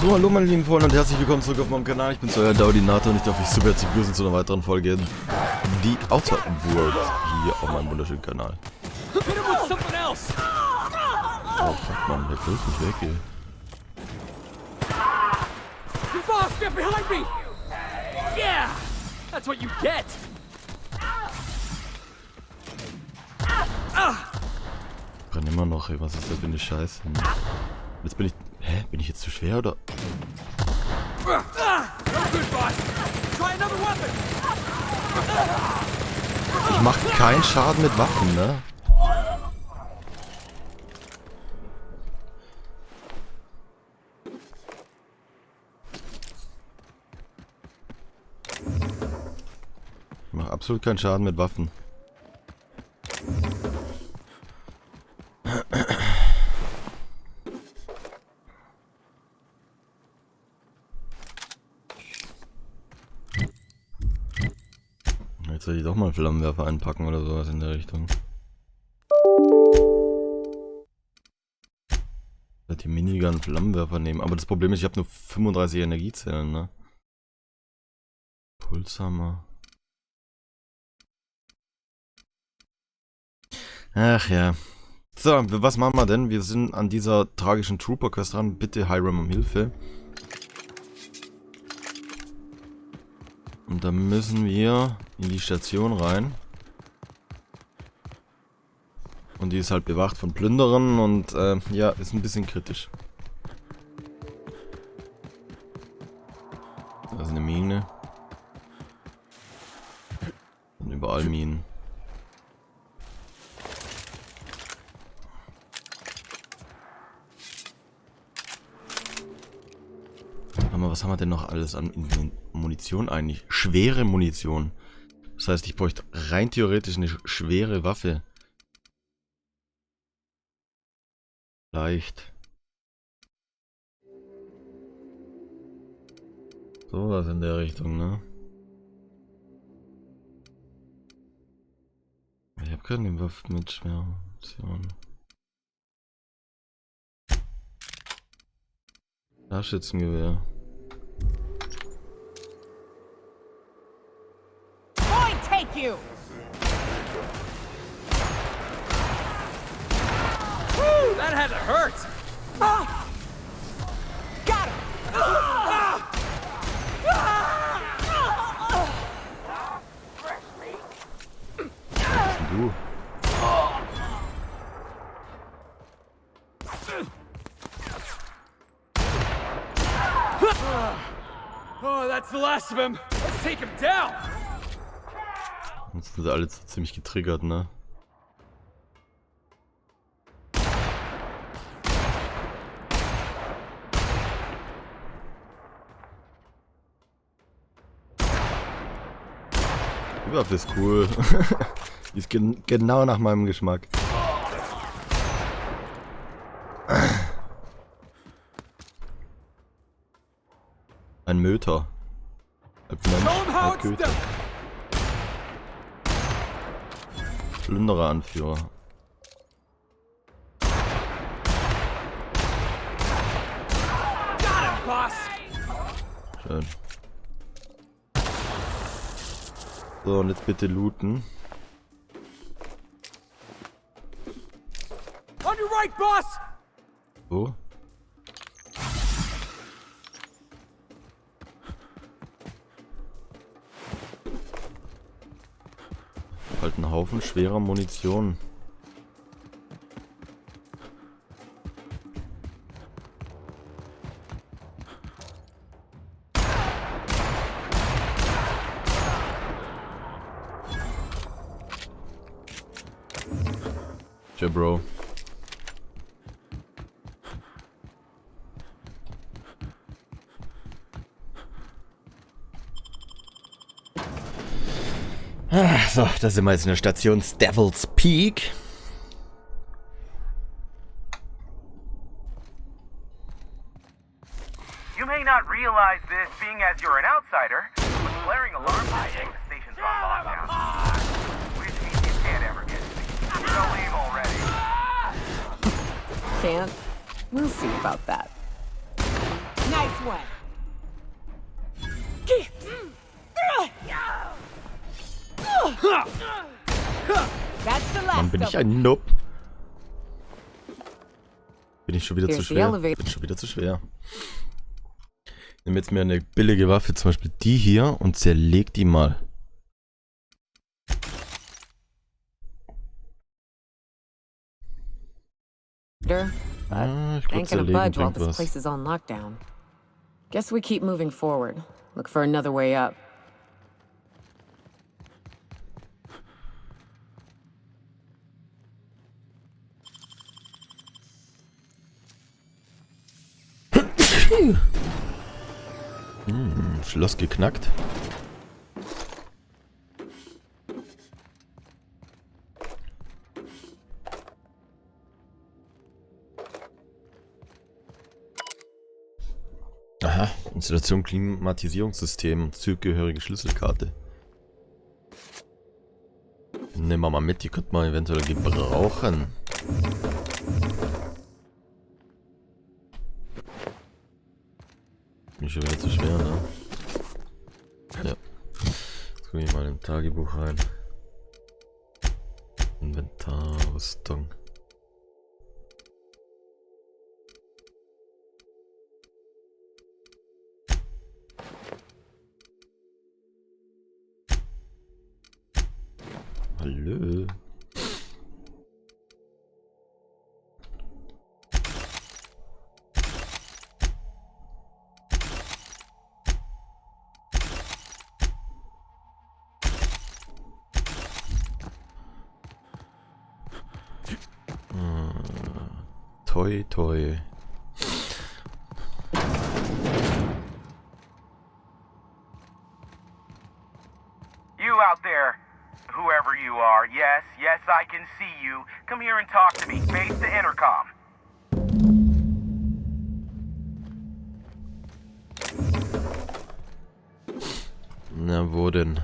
So, hallo meine lieben Freunde und herzlich willkommen zurück auf meinem Kanal. Ich bin euer Daudinator und ich darf euch super herzlich begrüßen zu einer weiteren Folge in die Outside-World hier auf meinem wunderschönen Kanal. Oh fuck man, der grüßt mich weg, ey. Boss, get behind me! Yeah! That's what you get! Brenn immer noch, ey, was ist das für eine Scheiße? Jetzt bin ich... Hä? Bin ich jetzt zu schwer, oder? Ich mach keinen Schaden mit Waffen, ne? Ich mach absolut keinen Schaden mit Waffen. Jetzt soll ich doch mal einen Flammenwerfer einpacken oder sowas in der Richtung. Ich werde die Minigun Flammenwerfer nehmen, aber das Problem ist, ich habe nur 35 Energiezellen, ne? Pulshammer. Ach ja. So, was machen wir denn? Wir sind an dieser tragischen Trooper-Quest dran. Bitte Hiram um Hilfe. Und da müssen wir in die Station rein. Und die ist halt bewacht von Plünderern und ja, ist ein bisschen kritisch. Da ist eine Mine. Und überall Minen. Aber was haben wir denn noch alles an Munition eigentlich? Schwere Munition. Das heißt, ich bräuchte rein theoretisch eine schwere Waffe. Leicht. So was in der Richtung, ne? Ich habe keine Waffen mit schwerer Munition. Scharfschützengewehr. You. Woo, that had to hurt. Got him. Was bist denn du? Oh, that's the last of him. Let's take him down. Jetzt sind alle so ziemlich getriggert, ne? Die Waffe ist cool. Die ist genau nach meinem Geschmack. Ein Möter. Halb Mensch, halb Köter. Plünderer-Anführer. Schön. So, und jetzt bitte looten. On your right, boss. Wo? Halt ein Haufen schwerer Munition. Tja, Bro. So, da sind wir jetzt in der Station Devil's Peak. You may not realize this, being as you're an outsider, but flaring alarms saying the station's on lockdown. Which means you can't ever get to me. So leave already. Can't? We'll see about that. Nice way. That's the Mann, last bin of ich them. ein Noob. Bin ich schon wieder zu Here's the schwer? elevator. Bin schon wieder zu schwer. Ich nehme jetzt mir eine billige Waffe, zum Beispiel die hier, und zerleg die mal. Ich glaube, Ain't gonna zerlegen budge while bringt this was. place is on lockdown. Guess we keep moving forward. Look for another way up. Schloss geknackt. Aha, Installation Klimatisierungssystem, zugehörige Schlüsselkarte. Nehmen wir mal mit, die könnte man eventuell gebrauchen. Bin schon wieder zu schwer, ne? Ja. Jetzt gucke ich mal im Tagebuch rein. Inventar, Rüstung. Hallo. Toi, toi. You out there, whoever you are, yes, I can see you. Come here and talk to me. Face the intercom. Na, wo denn?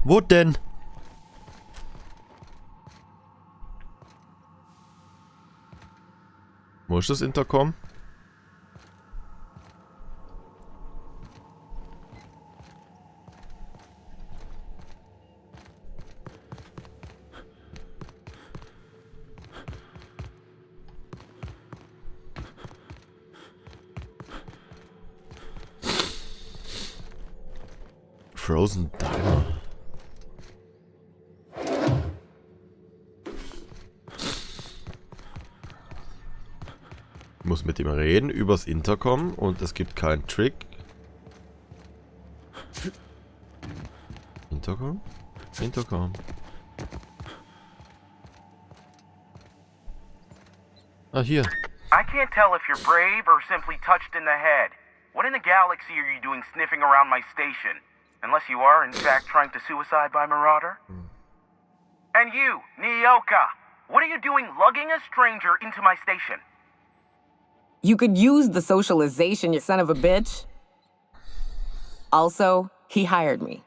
Wo denn? Wo ist das Intercom? Frozen Diner. Ich muss mit ihm reden übers Intercom und es gibt keinen Trick. Intercom? Intercom. Ah, hier. I can't tell if you're brave or simply touched in the head. What in the galaxy are you doing sniffing around my station? Unless you are, in fact, trying to suicide by Marauder? And you, Nyoka, what are you doing lugging a stranger into my station? You could use the socialization, you son of a bitch. Also, he hired me.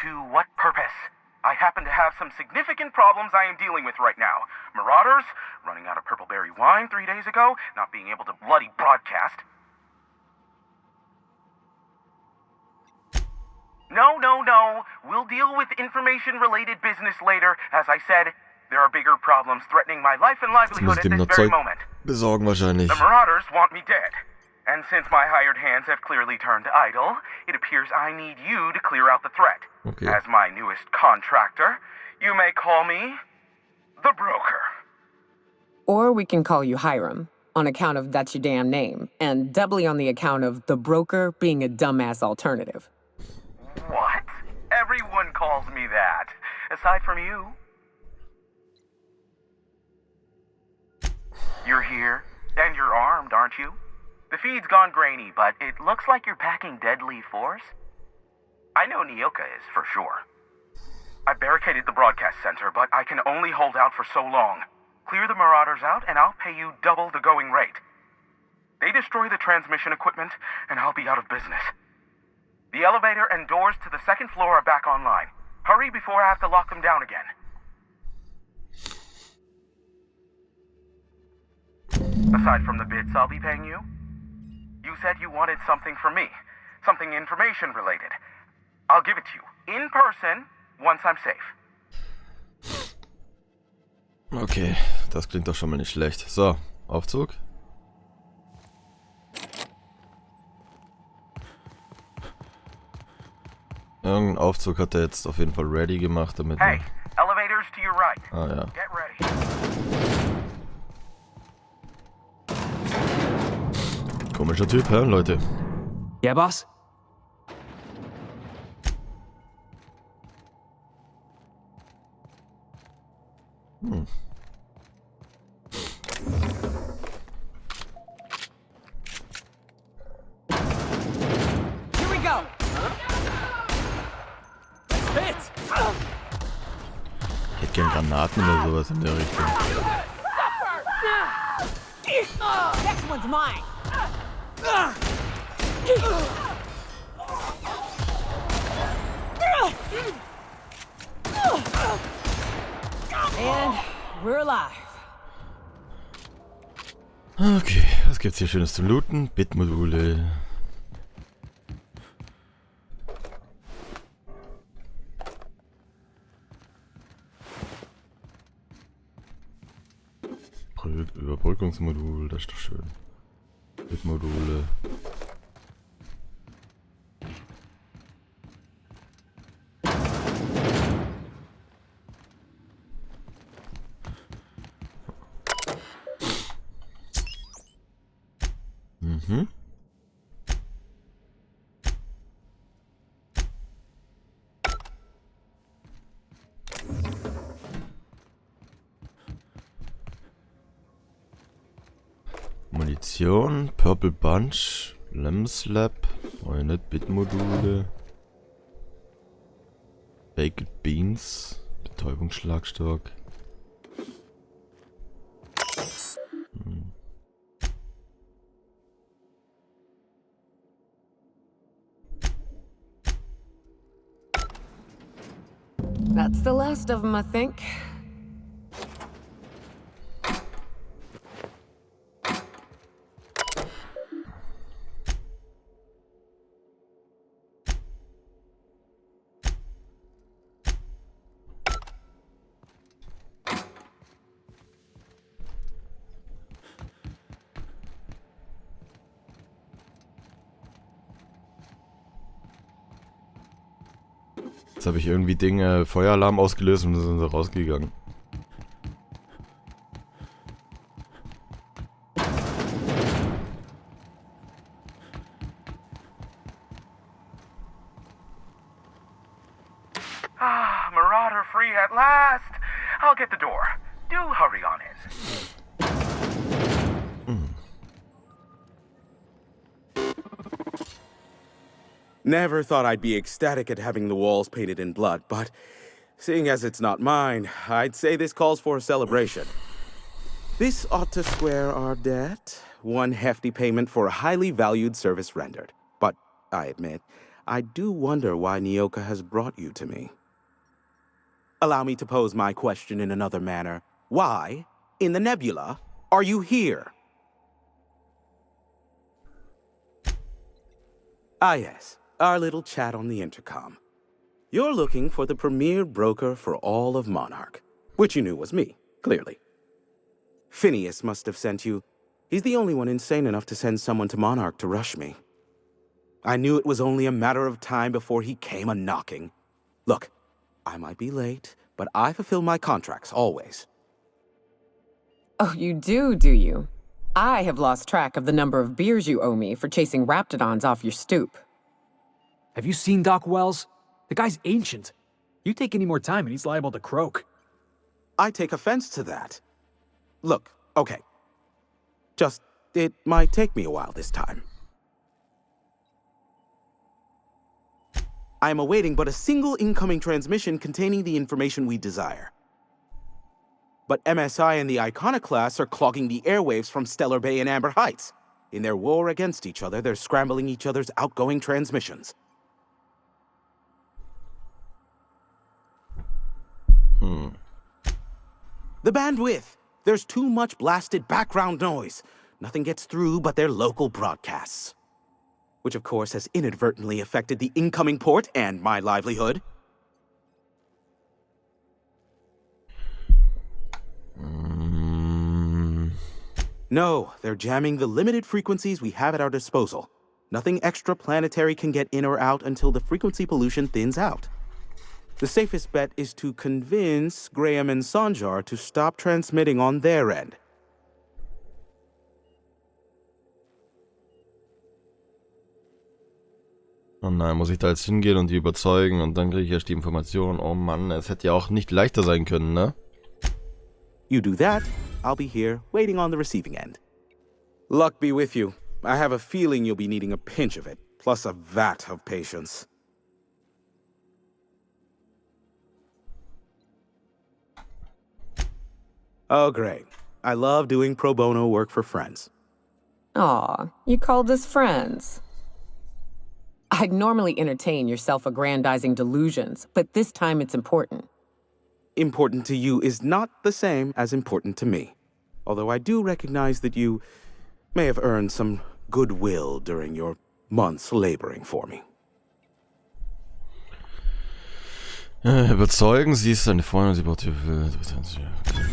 To what purpose? I happen to have some significant problems I am dealing with right now. Marauders, running out of purple-berry wine 3 days ago, not being able to bloody broadcast. No. We'll deal with information-related business later. As I said, there are bigger problems threatening my life and Jetzt muss livelihood ich at dem noch this very Zeug moment. besorgen wahrscheinlich. The Marauders want me dead. And since my hired hands have clearly turned idle, it appears I need you to clear out the threat. Okay. As my newest contractor, you may call me the Broker. Or we can call you Hiram, on account of that's your damn name, and doubly on the account of the broker being a dumbass alternative. What? Everyone calls me that. Aside from you. You're here, and you're armed, aren't you? The feed's gone grainy, but it looks like you're packing deadly force. I know Nyoka is, for sure. I barricaded the broadcast center, but I can only hold out for so long. Clear the Marauders out, and I'll pay you double the going rate. They destroy the transmission equipment, and I'll be out of business. The elevator and doors to the second floor are back online. Hurry before I have to lock them down again. Aside from the bits I'll be paying you? You said you wanted something from me. Something information related. I'll give it to you. In person, once I'm safe. Okay, das klingt doch schon mal nicht schlecht. So, Aufzug. Irgendein Aufzug hat er jetzt auf jeden Fall ready gemacht, damit... Hey, elevators to your right. Ah ja. Get ready. Komischer Typ, hä, Leute? Yeah, boss? Here we go. Spit! Ich hätte gern Granaten oder sowas in der Richtung. Next one's mine. And we're alive. Okay, was gibt's hier Schönes zum Looten? Bitmodule. Überbrückungsmodul, das ist doch schön. Bitmodule. Mhm. Munition, Purple Bunch, Lemslab, eine Bitmodule, Baked Beans, Betäubungsschlagstock. That's the last of them, I think. Jetzt habe ich irgendwie Dinge, Feueralarm ausgelöst und dann sind sie rausgegangen. Ah, Marauder free at last. I'll get the door. Do hurry on in. Never thought I'd be ecstatic at having the walls painted in blood, but seeing as it's not mine, I'd say this calls for a celebration. This ought to square our debt. One hefty payment for a highly valued service rendered. But I admit, I do wonder why Nyoka has brought you to me. Allow me to pose my question in another manner. Why, in the nebula, are you here? Ah, yes. Our little chat on the intercom. You're looking for the premier broker for all of Monarch, which you knew was me, clearly. Phineas must have sent you. He's the only one insane enough to send someone to Monarch to rush me. I knew it was only a matter of time before he came a-knocking. Look, I might be late, but I fulfill my contracts, always. Oh, you do you? I have lost track of the number of beers you owe me for chasing raptidons off your stoop. Have you seen Doc Wells? The guy's ancient. You take any more time and he's liable to croak. I take offense to that. Look, okay. Just, it might take me a while this time. I am awaiting but a single incoming transmission containing the information we desire. But MSI and the Iconoclasts are clogging the airwaves from Stellar Bay and Amber Heights. In their war against each other, they're scrambling each other's outgoing transmissions. The bandwidth! There's too much blasted background noise. Nothing gets through but their local broadcasts. Which of course has inadvertently affected the incoming port and my livelihood. No, they're jamming the limited frequencies we have at our disposal. Nothing extraplanetary can get in or out until the frequency pollution thins out. The safest bet is to convince Graham and Sanjar to stop transmitting on their end. Oh nein, muss ich da jetzt hingehen und die überzeugen und dann kriege ich erst die Information. Oh Mann, es hätte ja auch nicht leichter sein können, ne? You do that, I'll be here, waiting on the receiving end. Luck be with you. I have a feeling you'll be needing a pinch of it, plus a vat of patience. Oh, great. I love doing pro bono work for friends. Aw, you called us friends. I'd normally entertain your self-aggrandizing delusions, but this time it's important. Important to you is not the same as important to me. Although I do recognize that you may have earned some goodwill during your months laboring for me. Überzeugen, sie ist seine Freundin, sie braucht die...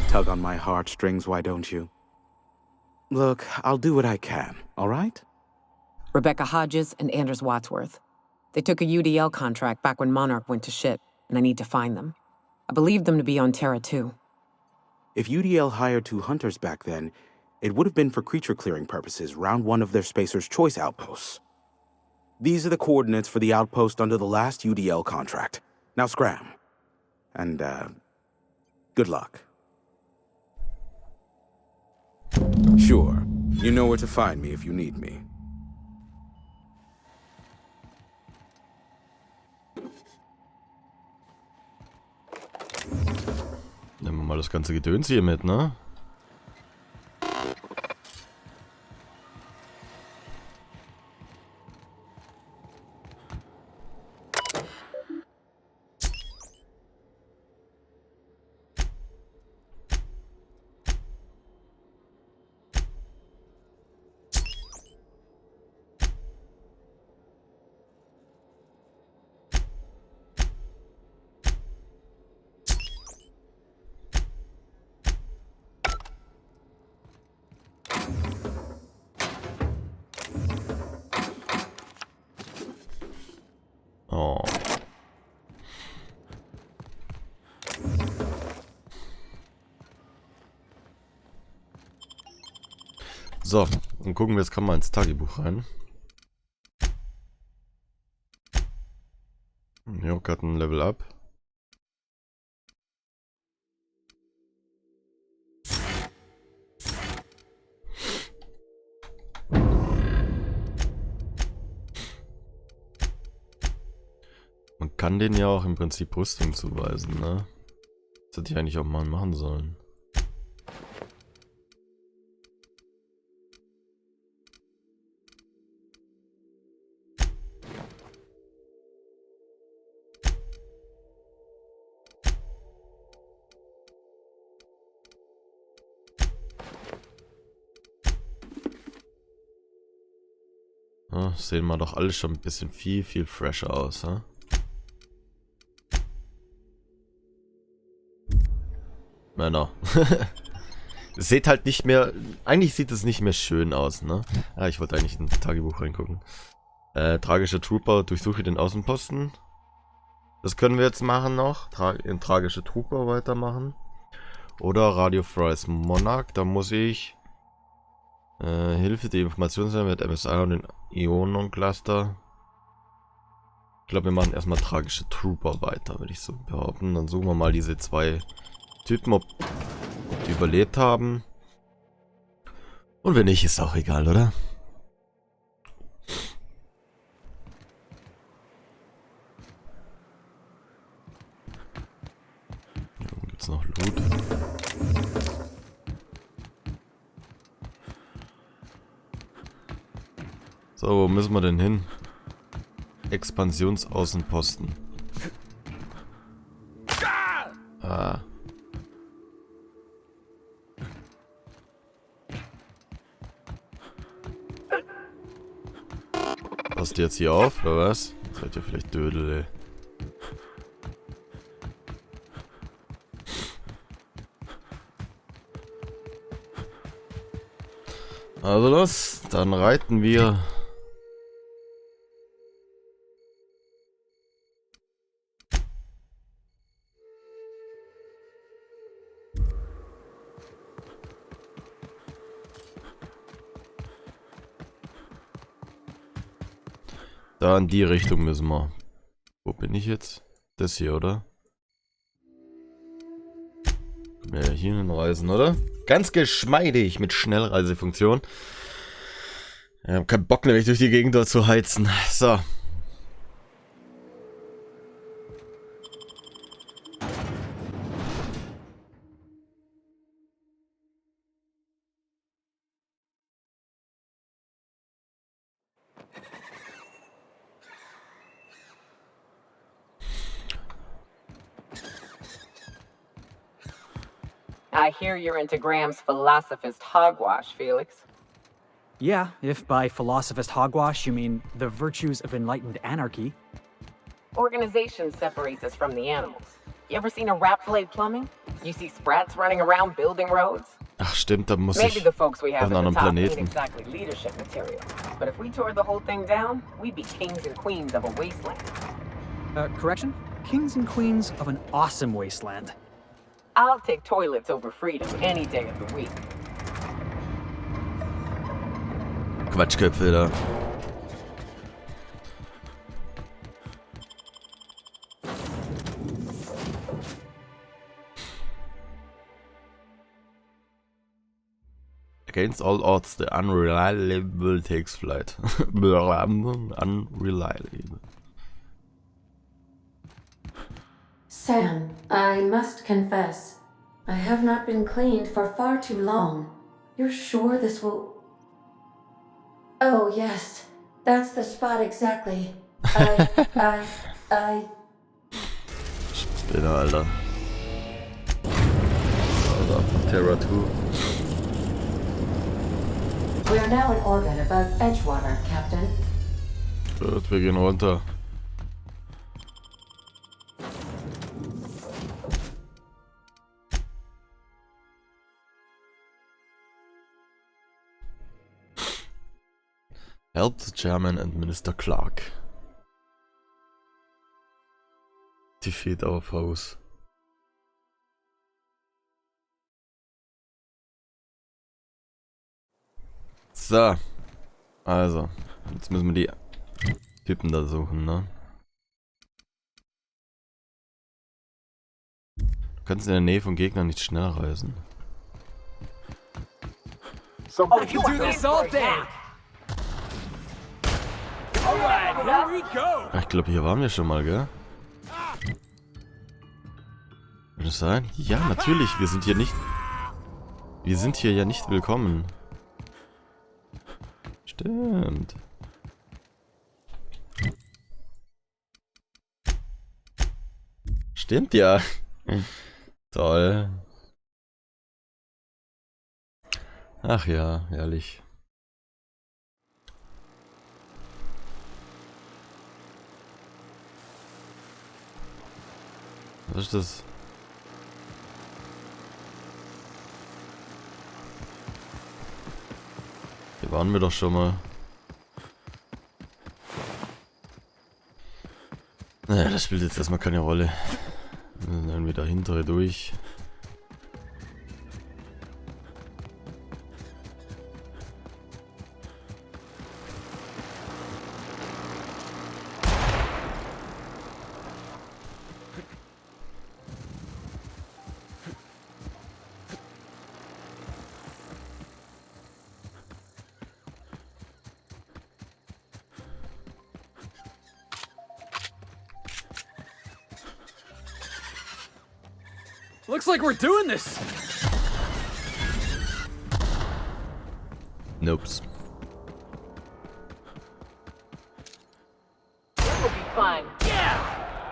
Tug on my heartstrings, why don't you? Look, I'll do what I can, all right? Rebecca Hodges and Anders Wadsworth. They took a UDL contract back when Monarch went to shit, and I need to find them. I believe them to be on Terra too. If UDL hired 2 hunters back then, it would have been for creature clearing purposes round one of their Spacer's Choice outposts. These are the coordinates for the outpost under the last UDL contract. Now scram. And, good luck. Sure, you know where to find me if you need me. Nehmen wir mal das ganze Gedöns hier mit, ne? Oh. So, dann gucken wir jetzt mal ins Tagebuch rein. Jörg hat ein Level Up. Man kann denen ja auch im Prinzip Rüstung zuweisen, ne? Das hätte ich eigentlich auch mal machen sollen. Ja, sehen wir doch alle schon ein bisschen viel fresher aus, ha? Männer. Es sieht halt nicht mehr... Eigentlich sieht es nicht mehr schön aus, ne? Ja, ich wollte eigentlich in das Tagebuch reingucken. Tragischer Trooper, durchsuche den Außenposten. Das können wir jetzt machen noch. Tragische Trooper weitermachen. Oder Radio Freies Monarch, da muss ich... Hilfe, die Informationen mit MSI und den Ionen-Cluster. Ich glaube, wir machen erstmal tragische Trooper weiter, würde ich so behaupten. Dann suchen wir mal diese 2 Typen, ob die überlebt haben. Und wenn nicht, ist auch egal, oder? Hier oben gibt es noch Loot. So, wo müssen wir denn hin? Expansionsaußenposten. Ah. Passt ihr jetzt hier auf, oder was? Seid ihr vielleicht Dödel, ey. Also los, dann reiten wir. Da in die Richtung müssen wir. Wo bin ich jetzt? Das hier, oder? Können wir ja hier hinreisen, oder? Ganz geschmeidig mit Schnellreisefunktion. Ich hab keinen Bock, nämlich durch die Gegend dort zu heizen. So. I hear you're into Graham's philosophist hogwash, Felix. Yeah, if by philosophist hogwash you mean the virtues of enlightened anarchy. Organization separates us from the animals. You ever seen a rat fillet plumbing? You see sprats running around building roads? Ach stimmt, da muss Maybe ich the folks we auf have einen at the anderen top ain't Planeten. exactly leadership material. But if we tore the whole thing down, we'd be kings and queens of a wasteland. Correction? Kings and queens of an awesome wasteland. I'll take toilets over freedom any day of the week. Quatschköpfe da. Against all odds, the unreliable takes flight. Unreliable. Sam, I must confess, I have not been cleaned for far too long. You're sure this will... Oh, yes. That's the spot exactly. I... Spinner, Alter. Alter, Terra 2. We are now in orbit above Edgewater, Captain. Gut, wir gehen runter. Help the chairman and Minister Clark. Defeat our foes. So. Also. Jetzt müssen wir die Typen da suchen, ne? Du kannst in der Nähe von Gegnern nicht schnell reisen. I can do this all day! Alright, here we go! Ach, ich glaube, hier waren wir schon mal, gell? Kann das sein? Ja, natürlich. Wir sind hier nicht... Wir sind hier ja nicht willkommen. Stimmt. Stimmt ja. Toll. Ach ja, herrlich. Was ist das? Hier waren wir doch schon mal. Naja, das spielt jetzt erstmal keine Rolle. Dann werden wir dahinter durch. Looks like we're doing this! Nope. This will be fun. Yeah!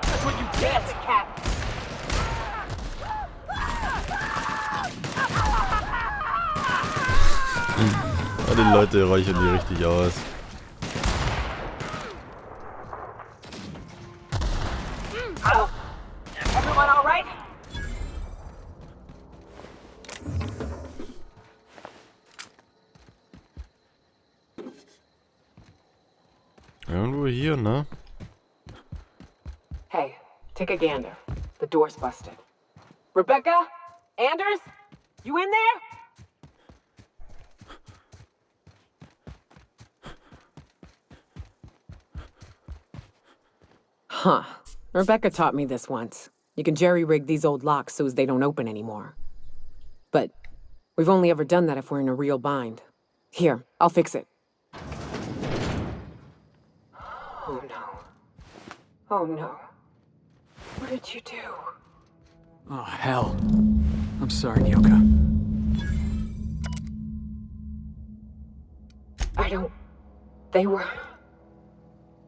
That's what you Get get! the cat. Ja, die Leute räuchern die richtig aus. Tür hier, ne? Hey, take a gander. The door's busted. Rebecca? Anders? You in there? Huh. Rebecca taught me this once. You can jerry-rig these old locks so as they don't open anymore. But we've only ever done that if we're in a real bind. Here, I'll fix it. Oh no. Oh no. What did you do? Oh, hell. I'm sorry, Nyoka. I don't... They were...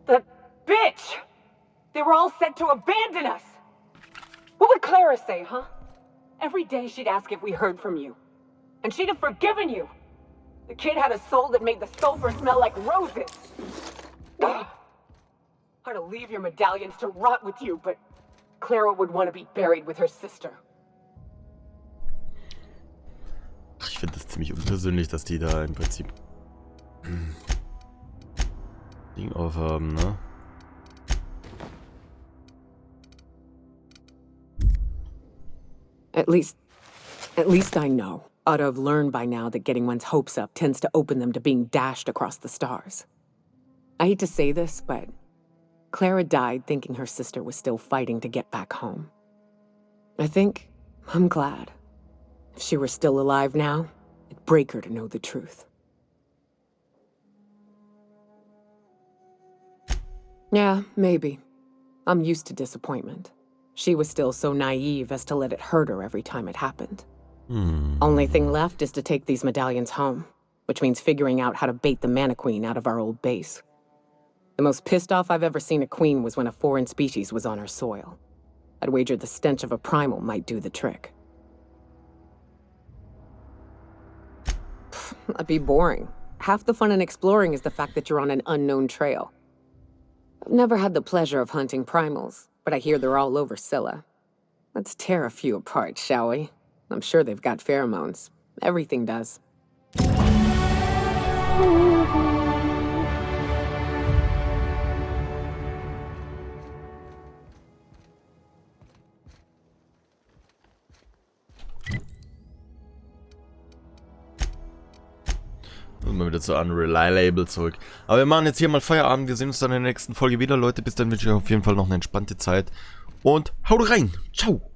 That bitch! They were all set to abandon us! What would Clara say, huh? Every day she'd ask if we heard from you. And she'd have forgiven you! The kid had a soul that made the sulfur smell like roses! Ugh. I'd to leave your medallions to rot with you, but Clara would want to be buried with her sister. Ich finde das ziemlich unpersönlich, dass die da im Prinzip Ding aufhaben, ne? At least I know. Ought to have learned by now that getting one's hopes up tends to open them to being dashed across the stars. I hate to say this, but Clara died thinking her sister was still fighting to get back home. I think I'm glad. If she were still alive now, it'd break her to know the truth. Yeah, maybe. I'm used to disappointment. She was still so naive as to let it hurt her every time it happened. Only thing left is to take these medallions home, which means figuring out how to bait the Mana Queen out of our old base. The most pissed off I've ever seen a queen was when a foreign species was on her soil. I'd wager the stench of a primal might do the trick. That'd be boring. Half the fun in exploring is the fact that you're on an unknown trail. I've never had the pleasure of hunting primals, but I hear they're all over Scylla. Let's tear a few apart, shall we? I'm sure they've got pheromones. Everything does. Und mal wieder zu Unreliable zurück. Aber wir machen jetzt hier mal Feierabend. Wir sehen uns dann in der nächsten Folge wieder, Leute. Bis dann wünsche ich euch auf jeden Fall noch eine entspannte Zeit. Und haut rein. Ciao.